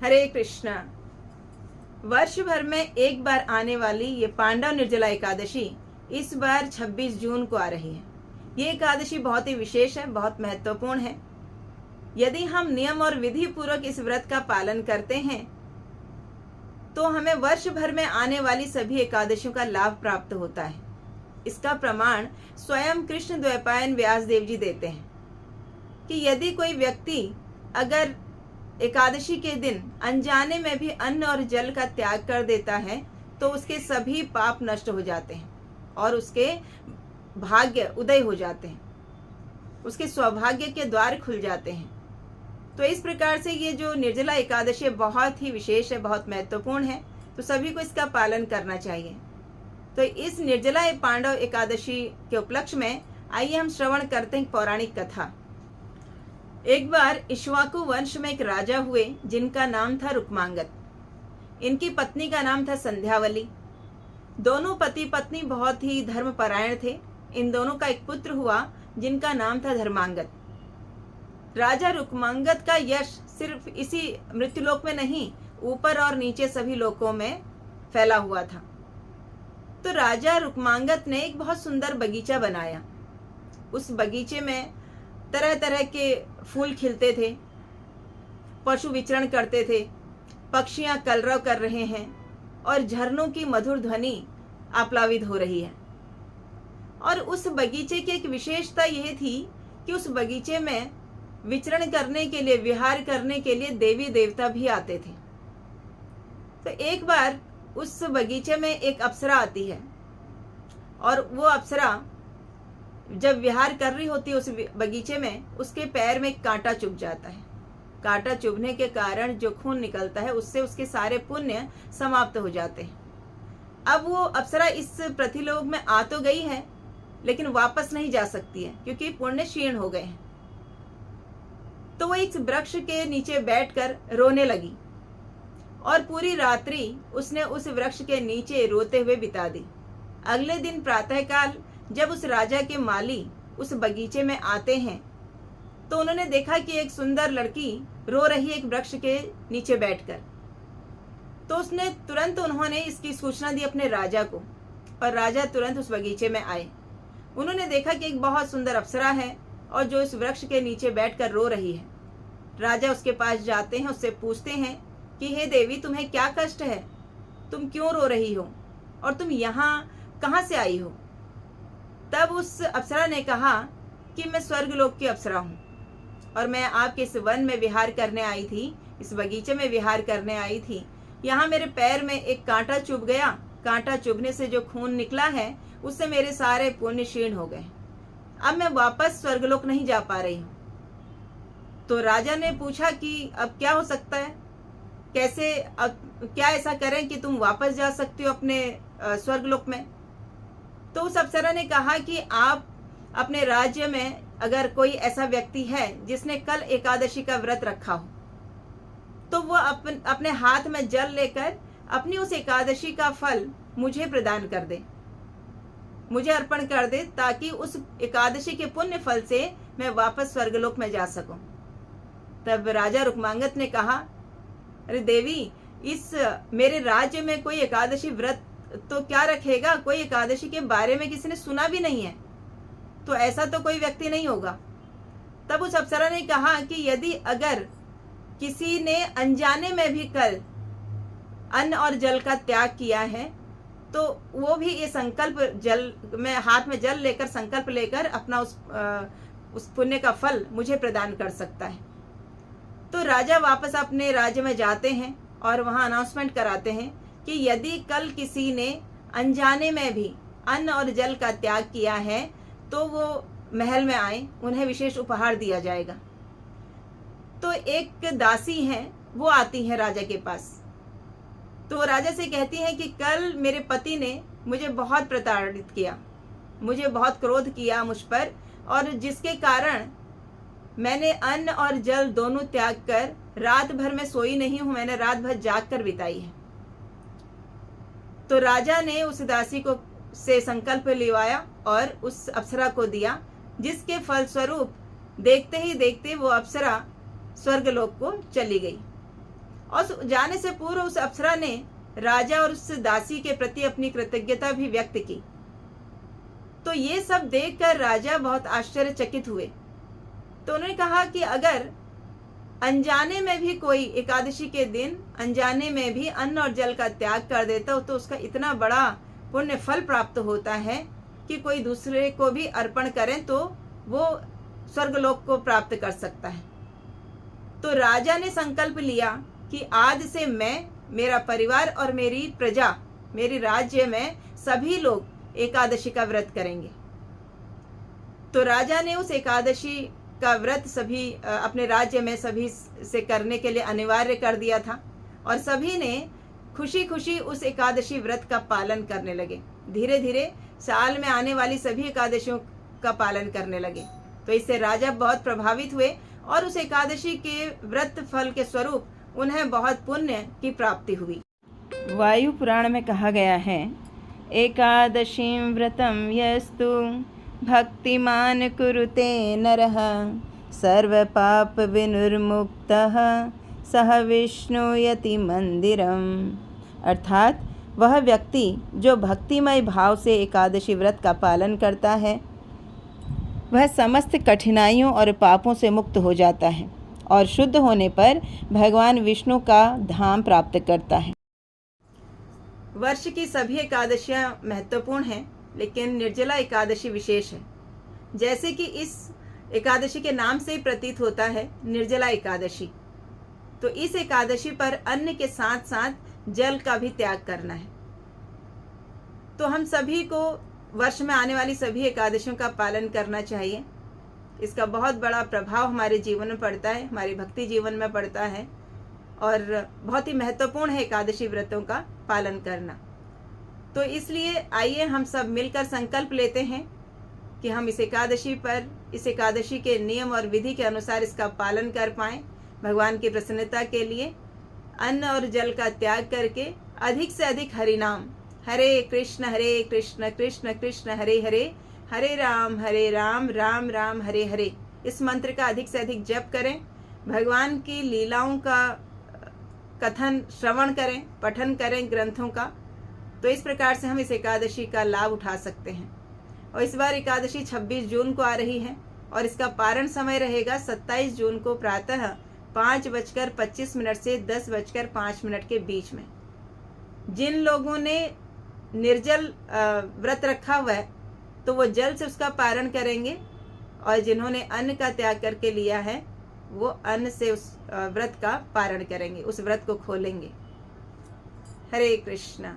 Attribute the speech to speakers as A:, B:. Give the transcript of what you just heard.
A: हरे कृष्णा। वर्ष भर में एक बार आने वाली ये पांडव निर्जला एकादशी इस बार 26 जून को आ रही है। ये एकादशी बहुत ही विशेष है, बहुत महत्वपूर्ण है। यदि हम नियम और विधि पूर्वक इस व्रत का पालन करते हैं तो हमें वर्ष भर में आने वाली सभी एकादशियों का लाभ प्राप्त होता है। इसका प्रमाण स्वयं कृष्ण द्वैपायन व्यास देव जी देते हैं कि यदि कोई व्यक्ति अगर एकादशी के दिन अनजाने में भी अन्न और जल का त्याग कर देता है तो उसके सभी पाप नष्ट हो जाते हैं और उसके भाग्य उदय हो जाते हैं, उसके सौभाग्य के द्वार खुल जाते हैं। तो इस प्रकार से ये जो निर्जला एकादशी बहुत ही विशेष है, बहुत महत्वपूर्ण है, तो सभी को इसका पालन करना चाहिए। तो इस निर्जला पांडव एकादशी के उपलक्ष्य में आइए हम श्रवण करते हैं पौराणिक कथा। एक बार इक्ष्वाकु वंश में एक राजा हुए जिनका नाम था रुक्मांगद। इनकी पत्नी का नाम था संध्यावली। दोनों पति पत्नी बहुत ही धर्मपरायण थे। इन दोनों का एक पुत्र हुआ जिनका नाम था धर्मांगद। राजा रुक्मांगद का यश सिर्फ इसी मृत्युलोक में नहीं, ऊपर और नीचे सभी लोकों में फैला हुआ था। तो राजा रुक्मांगद ने एक बहुत सुंदर बगीचा बनाया। उस बगीचे में तरह तरह के फूल खिलते थे, पशु विचरण करते थे, पक्षियां कलरव कर रहे हैं और झरनों की मधुर ध्वनि आप्लावित हो रही है। और उस बगीचे की एक विशेषता यह थी कि उस बगीचे में विचरण करने के लिए, विहार करने के लिए देवी देवता भी आते थे। तो एक बार उस बगीचे में एक अप्सरा आती है और वो अप्सरा जब विहार कर रही होती है उस बगीचे में, उसके पैर में एक कांटा चुभ जाता है। कांटा चुभने के कारण जो खून निकलता है उससे उसके सारे पुण्य समाप्त हो जाते हैं। अब वो अप्सरा इस पृथ्वीलोक में आ तो गई है लेकिन वापस नहीं जा सकती है क्योंकि पुण्य क्षीण हो गए हैं। तो वो एक वृक्ष के नीचे बैठकर रोने लगी और पूरी रात्रि उसने उस वृक्ष के नीचे रोते हुए बिता दी। अगले दिन प्रातःकाल जब उस राजा के माली उस बगीचे में आते हैं तो उन्होंने देखा कि एक सुंदर लड़की रो रही है एक वृक्ष के नीचे बैठकर। तो उन्होंने इसकी सूचना दी अपने राजा को और राजा तुरंत उस बगीचे में आए। उन्होंने देखा कि एक बहुत सुंदर अप्सरा है और जो इस वृक्ष के नीचे बैठकर रो रही है। राजा उसके पास जाते हैं, उससे पूछते हैं कि हे देवी, तुम्हें क्या कष्ट है, तुम क्यों रो रही हो और तुम यहाँ कहाँ से आई हो? तब उस अप्सरा ने कहा कि मैं स्वर्गलोक की अप्सरा हूँ और मैं आपके इस वन में विहार करने आई थी, इस बगीचे में विहार करने आई थी। यहाँ मेरे पैर में एक कांटा चुभ गया। कांटा चुभने से जो खून निकला है उससे मेरे सारे पुण्य क्षीण हो गए। अब मैं वापस स्वर्गलोक नहीं जा पा रही हूँ। तो राजा ने पूछा कि अब क्या हो सकता है, कैसे क्या ऐसा करें कि तुम वापस जा सकती हो अपने स्वर्गलोक में? तो उस अप्सरा ने कहा कि आप अपने राज्य में अगर कोई ऐसा व्यक्ति है जिसने कल एकादशी का व्रत रखा हो तो वो अपने हाथ में जल लेकर अपनी उस एकादशी का फल मुझे प्रदान कर दे, मुझे अर्पण कर दे, ताकि उस एकादशी के पुण्य फल से मैं वापस स्वर्गलोक में जा सकूं। तब राजा रुक्मांगद ने कहा, अरे देवी, इस मेरे राज्य में कोई एकादशी व्रत तो क्या रखेगा, कोई एकादशी के बारे में किसी ने सुना भी नहीं है, तो ऐसा तो कोई व्यक्ति नहीं होगा। तब उस अप्सरा ने कहा कि यदि अगर किसी ने अनजाने में भी कल अन्न और जल का त्याग किया है तो वो भी ये संकल्प जल में हाथ में जल लेकर संकल्प लेकर अपना उस पुण्य का फल मुझे प्रदान कर सकता है। तो राजा वापस अपने राज्य में जाते हैं और वहां अनाउंसमेंट कराते हैं कि यदि कल किसी ने अनजाने में भी अन्न और जल का त्याग किया है तो वो महल में आए, उन्हें विशेष उपहार दिया जाएगा। तो एक दासी हैं, वो आती हैं राजा के पास। तो राजा से कहती हैं कि कल मेरे पति ने मुझे बहुत प्रताड़ित किया, मुझे बहुत क्रोध किया मुझ पर, और जिसके कारण मैंने अन्न और जल दोनों त्याग कर रात भर में सोई नहीं हूं, मैंने रात भर जाग कर बिताई है। तो राजा ने उस दासी को से संकल्प लिवाया और उस अप्सरा को दिया, जिसके फलस्वरूप देखते ही देखते वो अप्सरा स्वर्गलोक को चली गई और जाने से पूर्व उस अप्सरा ने राजा और उस दासी के प्रति अपनी कृतज्ञता भी व्यक्त की। तो ये सब देखकर राजा बहुत आश्चर्यचकित हुए। तो उन्होंने कहा कि अगर अनजाने में भी कोई एकादशी के दिन अनजाने में भी अन्न और जल का त्याग कर देता हो तो उसका इतना बड़ा पुण्य फल प्राप्त होता है कि कोई दूसरे को भी अर्पण करें तो वो स्वर्गलोक को प्राप्त कर सकता है। तो राजा ने संकल्प लिया कि आज से मैं, मेरा परिवार और मेरी प्रजा, मेरे राज्य में सभी लोग एकादशी का व्रत करेंगे। तो राजा ने उस एकादशी का व्रत सभी अपने राज्य में सभी से करने के लिए अनिवार्य कर दिया था और सभी ने खुशी खुशी उस एकादशी व्रत का पालन करने लगे। धीरे धीरे साल में आने वाली सभी एकादशियों का पालन करने लगे। तो इससे राजा बहुत प्रभावित हुए और उस एकादशी के व्रत फल के स्वरूप उन्हें बहुत पुण्य की प्राप्ति हुई। वायु पुराण में कहा गया है, एकादशीं व्रतं यस्तु भक्तिमान कुरुते नरः सर्वपाप विनिर्मुक्तः सह विष्णुयति मंदिरम। अर्थात वह व्यक्ति जो भक्तिमय भाव से एकादशी व्रत का पालन करता है वह समस्त कठिनाइयों और पापों से मुक्त हो जाता है और शुद्ध होने पर भगवान विष्णु का धाम प्राप्त करता है। वर्ष की सभी एकादशियां महत्वपूर्ण हैं, लेकिन निर्जला एकादशी विशेष है। जैसे कि इस एकादशी के नाम से ही प्रतीत होता है निर्जला एकादशी, तो इस एकादशी पर अन्न के साथ साथ जल का भी त्याग करना है। तो हम सभी को वर्ष में आने वाली सभी एकादशियों का पालन करना चाहिए। इसका बहुत बड़ा प्रभाव हमारे जीवन में पड़ता है, हमारी भक्ति जीवन में पड़ता है और बहुत ही महत्वपूर्ण है एकादशी व्रतों का पालन करना। तो इसलिए आइए हम सब मिलकर संकल्प लेते हैं कि हम इस एकादशी के नियम और विधि के अनुसार इसका पालन कर पाएं। भगवान की प्रसन्नता के लिए अन्न और जल का त्याग करके अधिक से अधिक हरि नाम, हरे कृष्ण कृष्ण कृष्ण हरे हरे, हरे राम राम राम हरे हरे, इस मंत्र का अधिक से अधिक जप करें। भगवान की लीलाओं का कथन श्रवण करें, पठन करें ग्रंथों का। तो इस प्रकार से हम इस एकादशी का लाभ उठा सकते हैं। और इस बार एकादशी 26 जून को आ रही है और इसका पारण समय रहेगा 27 जून को प्रातः 5:25 से 10:05 के बीच में। जिन लोगों ने निर्जल व्रत रखा हुआ है तो वो जल से उसका पारण करेंगे और जिन्होंने अन्न का त्याग करके लिया है वो अन्न से उस व्रत का पारण करेंगे, उस व्रत को खोलेंगे। हरे कृष्णा।